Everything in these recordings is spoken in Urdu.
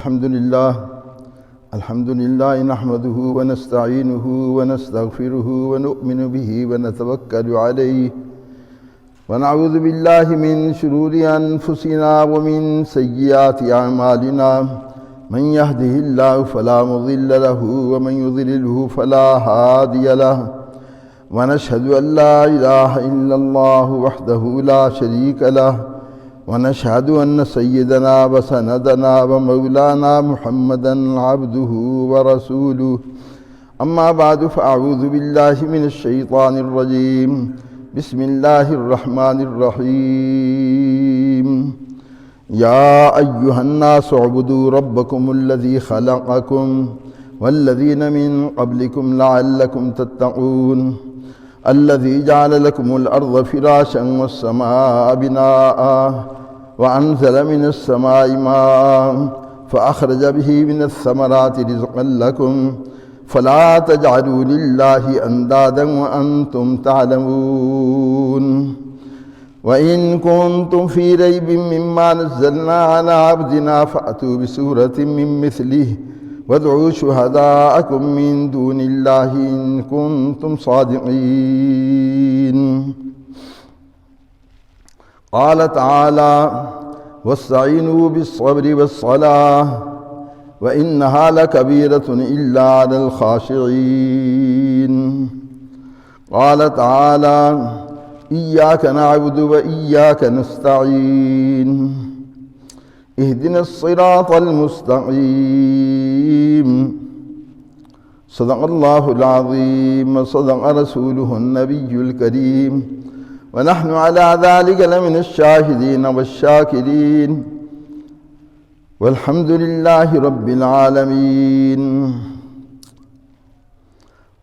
الحمد لله نحمده ونستعينه ونستغفره ونؤمن به ونتوكل عليه ونعوذ بالله من شرور أنفسنا ومن سيئات أعمالنا من يهده الله فلا مضل له ومن يضلله فلا هادي له ونشهد أن لا إله إلا الله وحده لا شريك له ونشهد أن سيدنا وسندنا ومولانا محمدا عبده ورسوله أما بعد فأعوذ بالله من الشيطان الرجيم بسم الله الرحمن الرحيم يا أيها الناس اعبدوا ربكم الذي خلقكم والذين من قبلكم لعلكم تتقون الذي جعل لكم الأرض فراشا والسماء بناء وأنزل من السماء ماء فأخرج به من الثمرات رزقا لكم فلا تجعلوا لله أندادا وأنتم تعلمون وإن كنتم في ريب مما نزلنا على عبدنا فأتوا بسورة من مثله وادعوا شهداءكم من دون الله إن كنتم صادقين قال تعالى واستعينوا بالصبر والصلاة وإنها لكبيرة إلا على الخاشعين قال تعالى إياك نعبد وإياك نستعين اهدنا الصراط المستقيم صدق الله العظيم وصدق رسوله النبي الكريم ونحن على ذلك لمن الشاهدين والشاكرين والحمد لله رب العالمين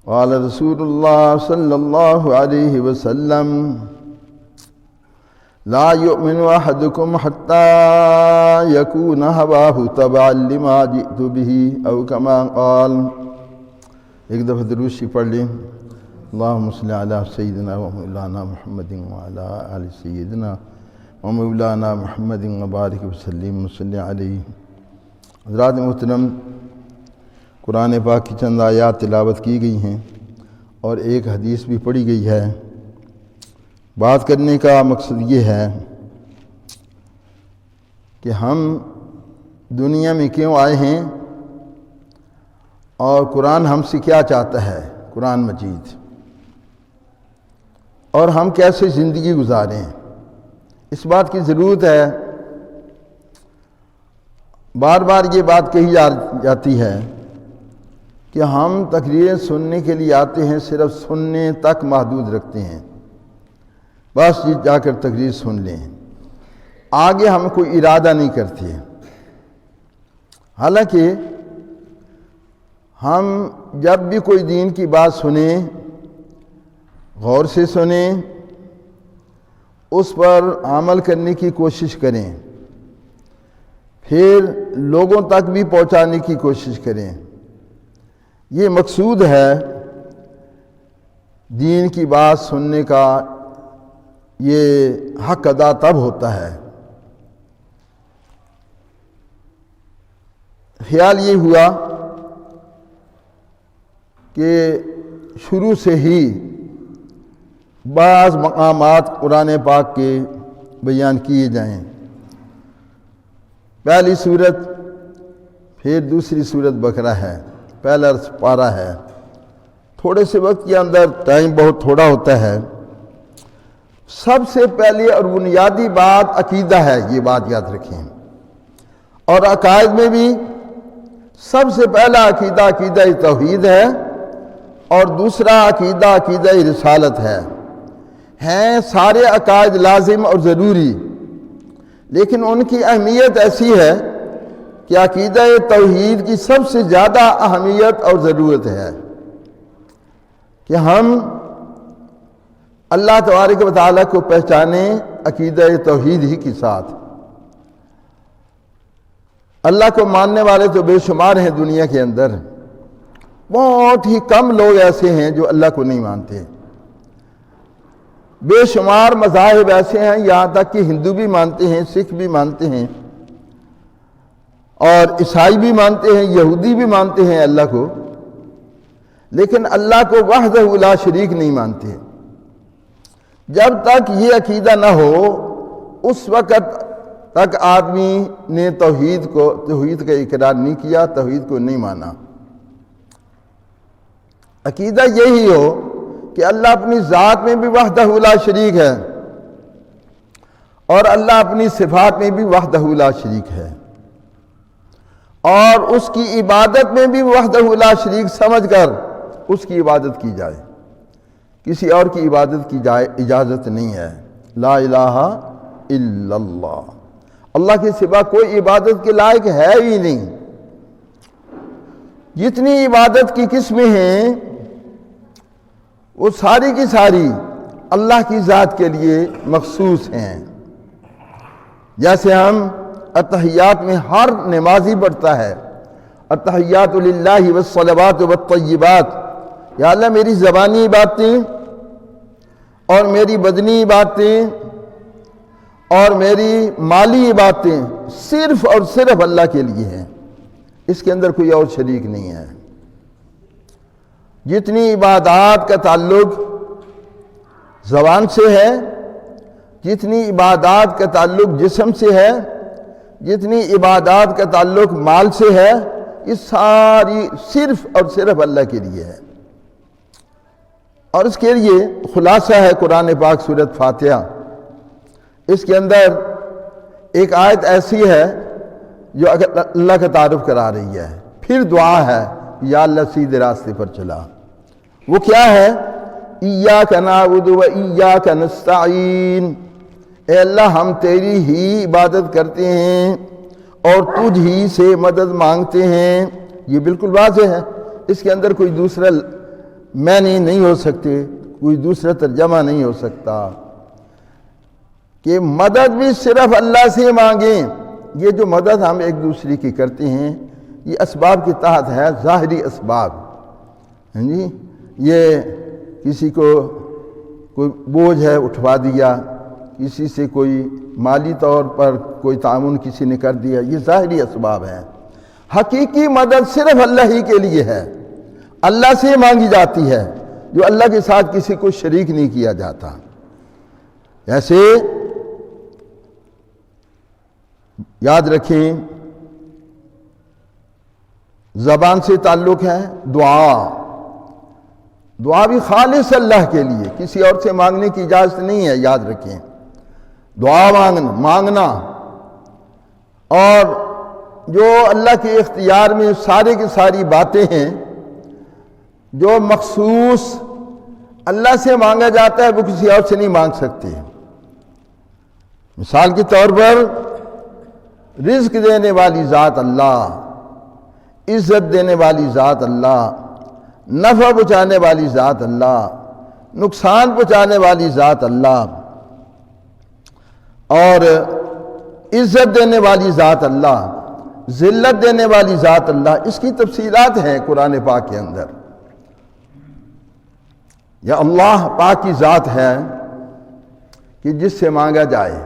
قال رسول الله صلى الله عليه وسلم لا يؤمن أحدكم حتى يكون هواه تبعا لما جئت به أو كما قال. ایک دفعہ درود شریف پڑھ لیں. اللہم صلی علی سیدنا و مولانا محمد وعلی آل سیدنا و مولانا محمد وبارک وسلم صلی علیہ. حضرات محترم، قرآن پاک کی چند آیات تلاوت کی گئی ہیں اور ایک حدیث بھی پڑھی گئی ہے. بات کرنے کا مقصد یہ ہے کہ ہم دنیا میں کیوں آئے ہیں اور قرآن ہم سے کیا چاہتا ہے، قرآن مجید، اور ہم کیسے زندگی گزاریں. اس بات کی ضرورت ہے. بار بار یہ بات کہی جاتی ہے کہ ہم تقریریں سننے کے لیے آتے ہیں، صرف سننے تک محدود رکھتے ہیں، بس یہ جا کر تقریر سن لیں، آگے ہم کوئی ارادہ نہیں کرتے. حالانکہ ہم جب بھی کوئی دین کی بات سنیں، غور سے سنیں، اس پر عمل کرنے کی کوشش کریں، پھر لوگوں تک بھی پہنچانے کی کوشش کریں. یہ مقصود ہے دین کی بات سننے کا. یہ حق ادا تب ہوتا ہے. خیال یہ ہوا کہ شروع سے ہی بعض مقامات قرآن پاک کے بیان کیے جائیں. پہلی سورت، پھر دوسری سورت بقرہ ہے، پہلا پارہ ہے. تھوڑے سے وقت کے اندر، ٹائم بہت تھوڑا ہوتا ہے. سب سے پہلی اور بنیادی بات عقیدہ ہے، یہ بات یاد رکھیں. اور عقائد میں بھی سب سے پہلا عقیدہ عقیدہ توحید ہے، اور دوسرا عقیدہ عقیدہ رسالت ہے. ہیں سارے عقائد لازم اور ضروری، لیکن ان کی اہمیت ایسی ہے کہ عقیدہ توحید کی سب سے زیادہ اہمیت اور ضرورت ہے کہ ہم اللہ تبارک و تعالیٰ کو پہچانیں عقیدہ توحید ہی کے ساتھ. اللہ کو ماننے والے تو بے شمار ہیں دنیا کے اندر، بہت ہی کم لوگ ایسے ہیں جو اللہ کو نہیں مانتے. بے شمار مذاہب ایسے ہیں، یہاں تک کہ ہندو بھی مانتے ہیں، سکھ بھی مانتے ہیں، اور عیسائی بھی مانتے ہیں، یہودی بھی مانتے ہیں اللہ کو، لیکن اللہ کو وحدہ لا شریک نہیں مانتے۔ جب تک یہ عقیدہ نہ ہو اس وقت تک آدمی نے توحید کا اقرار نہیں کیا، توحید کو نہیں مانا۔ عقیدہ یہی ہو کہ اللہ اپنی ذات میں بھی وحدہ لا شریک ہے اور اللہ اپنی صفات میں بھی وحدہ لا شریک ہے، اور اس کی عبادت میں بھی وحدہ لا شریک سمجھ کر اس کی عبادت کی جائے، کسی اور کی عبادت کی اجازت نہیں ہے۔ لا الہ الا اللہ، اللہ کے سوا کوئی عبادت کے لائق ہے ہی نہیں۔ جتنی عبادت کی قسمیں ہیں وہ ساری کی ساری اللہ کی ذات کے لیے مخصوص ہیں۔ جیسے ہم التحیات میں ہر نمازی پڑھتا ہے، التحیات للہ والصلوات والطیبات، یا اللہ میری زبانی عبادتیں اور میری بدنی عبادتیں اور میری مالی عبادتیں صرف اور صرف اللہ کے لیے ہیں، اس کے اندر کوئی اور شریک نہیں ہے۔ جتنی عبادات کا تعلق زبان سے ہے، جتنی عبادات کا تعلق جسم سے ہے، جتنی عبادات کا تعلق مال سے ہے، یہ ساری صرف اور صرف اللہ کے لیے ہے۔ اور اس کے لیے خلاصہ ہے قرآن پاک سورۃ فاتحہ۔ اس کے اندر ایک آیت ایسی ہے جو اللہ کا تعارف کرا رہی ہے، پھر دعا ہے یا اللہ سیدھے راستے پر چلا۔ وہ کیا ہے؟ ایاک نعبد و ایاک نستعین، اے اللہ ہم تیری ہی عبادت کرتے ہیں اور تجھ ہی سے مدد مانگتے ہیں۔ یہ بالکل واضح ہے، اس کے اندر کوئی دوسرا معنی نہیں ہو سکتے، کوئی دوسرا ترجمہ نہیں ہو سکتا کہ مدد بھی صرف اللہ سے مانگیں۔ یہ جو مدد ہم ایک دوسرے کی کرتے ہیں یہ اسباب کے تحت ہے، ظاہری اسباب، جی یہ کسی کو کوئی بوجھ ہے اٹھوا دیا، کسی سے کوئی مالی طور پر کوئی تعاون کسی نے کر دیا، یہ ظاہری اسباب ہیں۔ حقیقی مدد صرف اللہ ہی کے لیے ہے، اللہ سے مانگی جاتی ہے، جو اللہ کے ساتھ کسی کو شریک نہیں کیا جاتا۔ ایسے یاد رکھیں زبان سے تعلق ہے دعا، دعا بھی خالص اللہ کے لیے، کسی اور سے مانگنے کی اجازت نہیں ہے، یاد رکھیں۔ دعا مانگنا اور جو اللہ کے اختیار میں سارے کی ساری باتیں ہیں جو مخصوص اللہ سے مانگا جاتا ہے وہ کسی اور سے نہیں مانگ سکتے۔ مثال کے طور پر رزق دینے والی ذات اللہ، عزت دینے والی ذات اللہ، نفع پہنچانے والی ذات اللہ، نقصان پہنچانے والی ذات اللہ، اور عزت دینے والی ذات اللہ، ذلت دینے والی ذات اللہ۔ اس کی تفصیلات ہیں قرآن پاک کے اندر۔ یا اللہ پاک کی ذات ہے کہ جس سے مانگا جائے،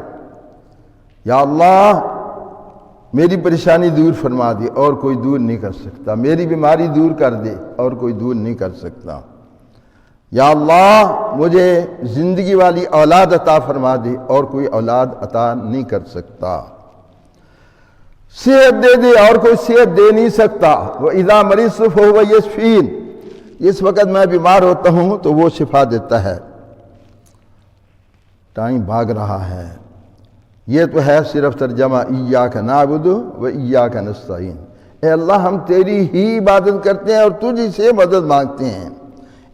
یا اللہ میری پریشانی دور فرما دے اور کوئی دور نہیں کر سکتا، میری بیماری دور کر دے اور کوئی دور نہیں کر سکتا، یا اللہ مجھے زندگی والی اولاد عطا فرما دے اور کوئی اولاد عطا نہیں کر سکتا، صحت دے دے اور کوئی صحت دے نہیں سکتا، وَإِذَا مَرِضْتُ فَهُوَ يَشْفِينِ، اس وقت میں بیمار ہوتا ہوں تو وہ شفا دیتا ہے۔ ٹائم بھاگ رہا ہے، یہ تو ہے صرف ترجمہ ایاک نعبد و ایاک نستعین، اے اللہ ہم تیری ہی عبادت کرتے ہیں اور تجھ سے مدد مانگتے ہیں۔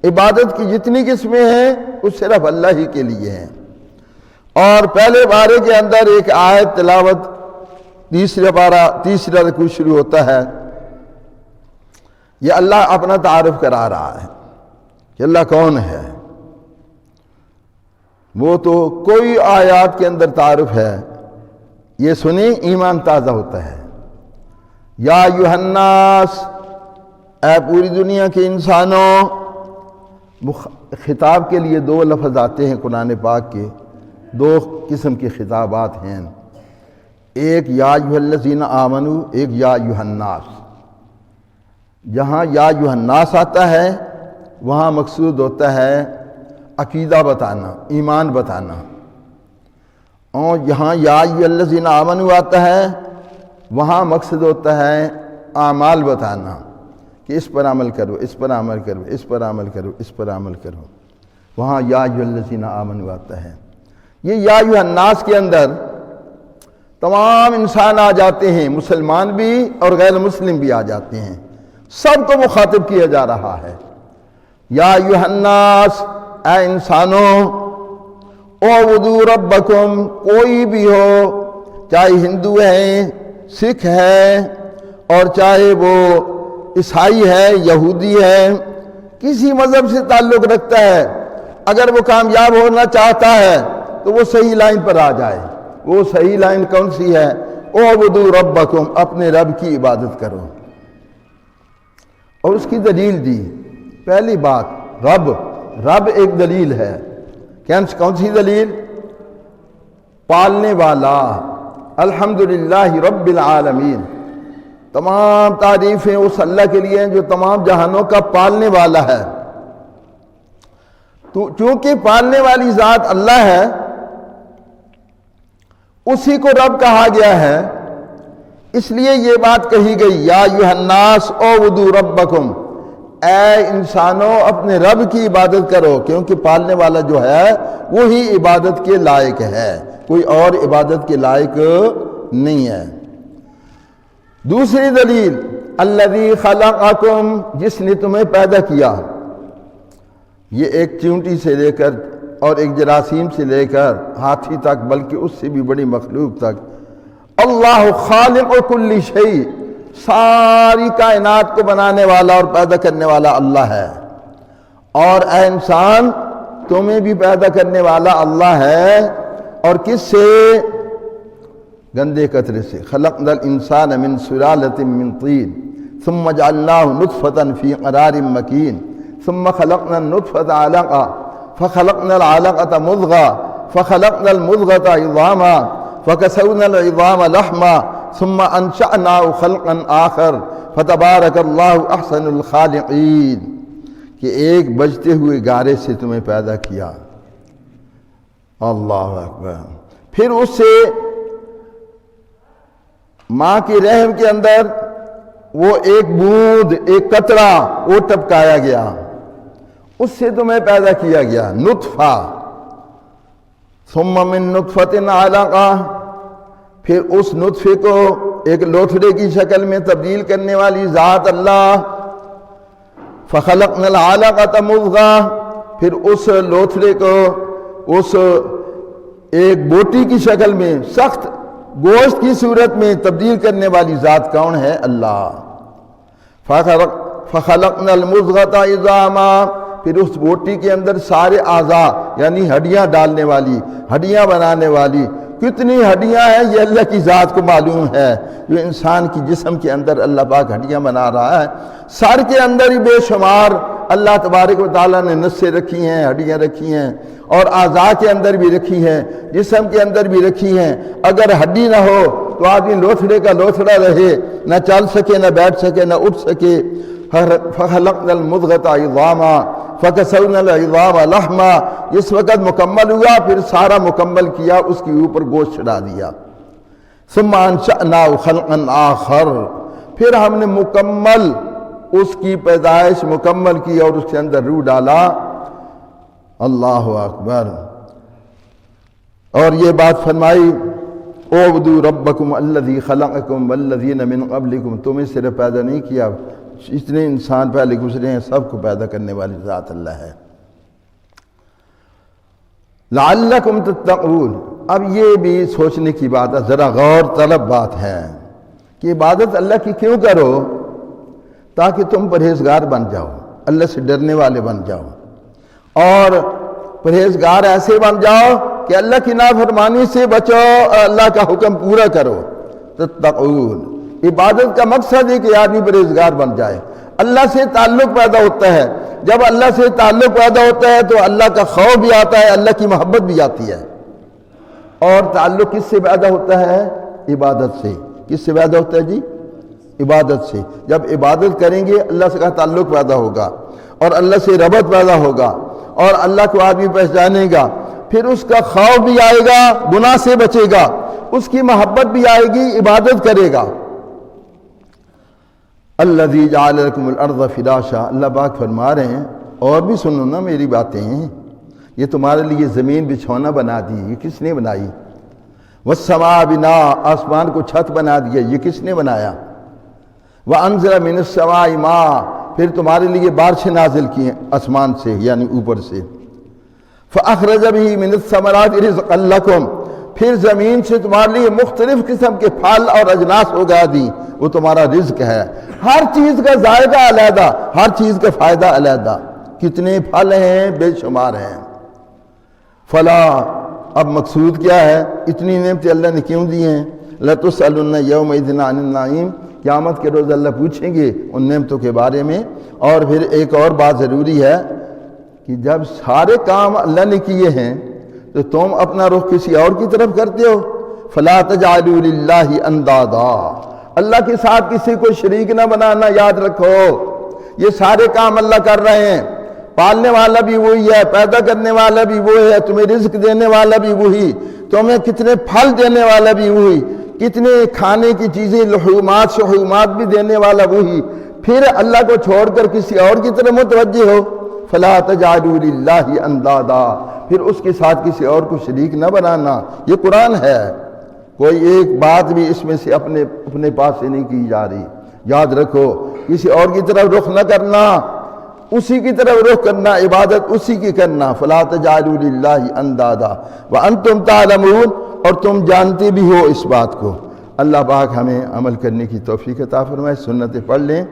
عبادت کی جتنی قسمیں ہیں وہ صرف اللہ ہی کے لیے ہیں۔ اور پہلے بارے کے اندر ایک آیت تلاوت، تیسرا رکوع شروع ہوتا ہے، یہ اللہ اپنا تعارف کرا رہا ہے کہ اللہ کون ہے۔ وہ تو کوئی آیات کے اندر تعارف ہے، یہ سنیں ایمان تازہ ہوتا ہے۔ یا ایھا الناس، اے پوری دنیا کے انسانوں، خطاب کے لیے دو لفظ آتے ہیں قرآن پاک کے، دو قسم کے خطابات ہیں۔ ایک یا ایھا الذین آمنو، ایک یا ایھا الناس۔ جہاں یا ایھا الناس آتا ہے وہاں مقصود ہوتا ہے عقیدہ بتانا، ایمان بتانا، اور یہاں یا ایھا الذین آمنو آتا ہے وہاں مقصد ہوتا ہے اعمال بتانا کہ اس پر عمل کرو، اس پر عمل کرو، اس پر عمل کرو، اس پر عمل کرو۔ وہاں یا ایھا الذین آمنو آتا ہے۔ یہ یا ایھا الناس کے اندر تمام انسان آ جاتے ہیں، مسلمان بھی اور غیر مسلم بھی آ جاتے ہیں، سب کو مخاطب کیا جا رہا ہے۔ یا ایھا الناس، اے انسانوں، اعبدوا ربکم، کوئی بھی ہو، چاہے ہندو ہے، سکھ ہے، اور چاہے وہ عیسائی ہے، یہودی ہے، کسی مذہب سے تعلق رکھتا ہے، اگر وہ کامیاب ہونا چاہتا ہے تو وہ صحیح لائن پر آ جائے۔ وہ صحیح لائن کون سی ہے؟ اعبدوا ربکم، اپنے رب کی عبادت کرو۔ اور اس کی دلیل دی۔ پہلی بات، رب ایک دلیل ہے۔ کون سی دلیل؟ پالنے والا، الحمدللہ رب العالمین، تمام تعریفیں اس اللہ کے لیے ہیں جو تمام جہانوں کا پالنے والا ہے۔ تو چونکہ پالنے والی ذات اللہ ہے، اسی کو رب کہا گیا ہے، اس لیے یہ بات کہی گئی، یا ایھا الناس اعبدوا ربکم، اے انسانوں اپنے رب کی عبادت کرو، کیونکہ پالنے والا جو ہے وہی عبادت کے لائق ہے، کوئی اور عبادت کے لائق نہیں ہے۔ دوسری دلیل، الذی خلقکم، جس نے تمہیں پیدا کیا۔ یہ ایک چونٹی سے لے کر اور ایک جراثیم سے لے کر ہاتھی تک، بلکہ اس سے بھی بڑی مخلوق تک، اللہ خالق کل شیء، ساری کائنات کو بنانے والا اور پیدا کرنے والا اللہ ہے۔ اور اے انسان، تمہیں بھی پیدا کرنے والا اللہ ہے، اور کس سے؟ گندے قطرے سے۔ خلقنا الانسان من سلالۃ من طین ثم جعلناہ نطفۃ فی قرار مکین ثم خلقنا النطفۃ علقۃ فخلقنا العلقۃ مضغۃ فخلقنا المضغۃ عظاما فکسونا العظام لحما ثم انشأناه خلقا آخر فتبارک اللہ احسن الخالقین، کہ ایک بجتے ہوئے گارے سے تمہیں پیدا کیا۔ اللہ اکبر۔ پھر اس سے ماں کے رحم کے اندر وہ ایک بوند، ایک قطرہ وہ ٹپکایا گیا، اس سے تمہیں پیدا کیا گیا، نطفہ۔ ثم من نطفۃ علقہ، پھر اس نطفے کو ایک لوتھڑے کی شکل میں تبدیل کرنے والی ذات اللہ۔ فخلقنا العلقۃ مضغۃ، پھر اس لوتھڑے کو اس ایک بوٹی کی شکل میں، سخت گوشت کی صورت میں تبدیل کرنے والی ذات کون ہے؟ اللہ۔ فخلقنا المضغۃ عظاما، پھر اس بوٹی کے اندر سارے اعضاء یعنی ہڈیاں ڈالنے والی، ہڈیاں بنانے والی، کتنی ہڈیاں ہیں یہ اللہ کی ذات کو معلوم ہے، جو انسان کی جسم کے اندر اللہ پاک ہڈیاں بنا رہا ہے۔ سر کے اندر ہی بے شمار اللہ تبارک و تعالیٰ نے نسیں رکھی ہیں، ہڈیاں رکھی ہیں، اور اعضاء کے اندر بھی رکھی ہیں، جسم کے اندر بھی رکھی ہیں۔ اگر ہڈی نہ ہو تو آدمی لوتھڑے کا لوتھڑا رہے، نہ چل سکے، نہ بیٹھ سکے، نہ اٹھ سکے۔ فخلقنا المضغۃ عظاما فکسونا العظام لحما، جس وقت مکمل ہوا پھر سارا مکمل کیا، اس کے اوپر گوشت چڑھا دیا۔ ثم انشأناه خلقا آخر، پھر ہم نے مکمل اس کی پیدائش مکمل کی اور اس کے اندر روح ڈالا۔ اللہ اکبر۔ اور یہ بات فرمائی، اعبدوا ربکم الذی خلقکم والذین من قبلکم، تمہیں صرف پیدا نہیں کیا، اتنے انسان پہلے گزرے ہیں، سب کو پیدا کرنے والی ذات اللہ ہے۔ لعلکم تتقون، اب یہ بھی سوچنے کی بات ہے، ذرا غور طلب بات ہے کہ عبادت اللہ کی کیوں کرو؟ تاکہ تم پرہیزگار بن جاؤ، اللہ سے ڈرنے والے بن جاؤ، اور پرہیزگار ایسے بن جاؤ کہ اللہ کی نافرمانی سے بچو، اللہ کا حکم پورا کرو۔ تتقون، عبادت کا مقصد ہے کہ آدمی پرہیزگار بن جائے، اللہ سے تعلق پیدا ہوتا ہے۔ جب اللہ سے تعلق پیدا ہوتا ہے تو اللہ کا خوف بھی آتا ہے، اللہ کی محبت بھی آتی ہے۔ اور تعلق کس سے پیدا ہوتا ہے؟ عبادت سے. کس سے پیدا ہوتا ہے جی؟ عبادت سے. جب عبادت کریں گے اللہ سے کا تعلق پیدا ہوگا اور اللہ سے ربط پیدا ہوگا اور اللہ کو آدمی پہچانے گا. پھر اس کا خوف بھی آئے گا، گناہ سے بچے گا، اس کی محبت بھی آئے گی، عبادت کرے گا. الذی جعل لکم الارض فراشا، اللہ پاک فرما رہے ہیں اور بھی سنو نا میری باتیں، یہ تمہارے لیے زمین بچھونا بنا دی، یہ کس نے بنائی؟ والسماء بناء، آسمان کو چھت بنا دیا، یہ کس نے بنایا؟ وانزل من السماء ماء، پھر تمہارے لیے بارشیں نازل کی ہیں آسمان سے یعنی اوپر سے. فاخرج به من الثمرات رزقا لکم، پھر زمین سے تمہارے لیے مختلف قسم کے پھل اور اجناس اگا دی، وہ تمہارا رزق ہے. ہر چیز کا ذائقہ علیحدہ، ہر چیز کا فائدہ علیحدہ. کتنے پھل ہیں، بے شمار ہیں. فلا، اب مقصود کیا ہے؟ اتنی نعمتیں اللہ نے کیوں دی ہیں؟ لَتُسْأَلُنَّ يَوْمَئِذٍ عَنِ النَّعِيمِ، قیامت کے روز اللہ پوچھیں گے ان نعمتوں کے بارے میں. اور پھر ایک اور بات ضروری ہے کہ جب سارے کام اللہ نے کیے ہیں تو تم اپنا رخ کسی اور کی طرف کرتے ہو. فَلَا تَجْعَلُوا لِلَّهِ أَنْدَادًا، اللہ کے ساتھ کسی کو شریک نہ بنانا. یاد رکھو یہ سارے کام اللہ کر رہے ہیں. پالنے والا بھی وہی ہے، پیدا کرنے والا بھی وہی ہے، تمہیں رزق دینے والا بھی وہی، تمہیں کتنے پھل دینے والا بھی وہی، کتنے کھانے کی چیزیں لحومات شحومات بھی دینے والا وہی. پھر اللہ کو چھوڑ کر کسی اور کی طرف متوجہ ہو. فَلَا تَجْعَلُوا لِلَّهِ أَنْدَادًا، پھر اس کے ساتھ کسی اور کو شریک نہ بنانا. یہ قرآن ہے، کوئی ایک بات بھی اس میں سے اپنے پاس سے نہیں کی جا رہی. یاد رکھو کسی اور کی طرف رخ نہ کرنا، اسی کی طرف رخ کرنا، عبادت اسی کی کرنا. فَلَا تَجْعَلُوا لِلَّهِ أَنْدَادًا وَأَنْتُمْ تَعْلَمُونَ، اور تم جانتے بھی ہو اس بات کو. اللہ پاک ہمیں عمل کرنے کی توفیق عطا فرمائے. سنتیں پڑھ لیں.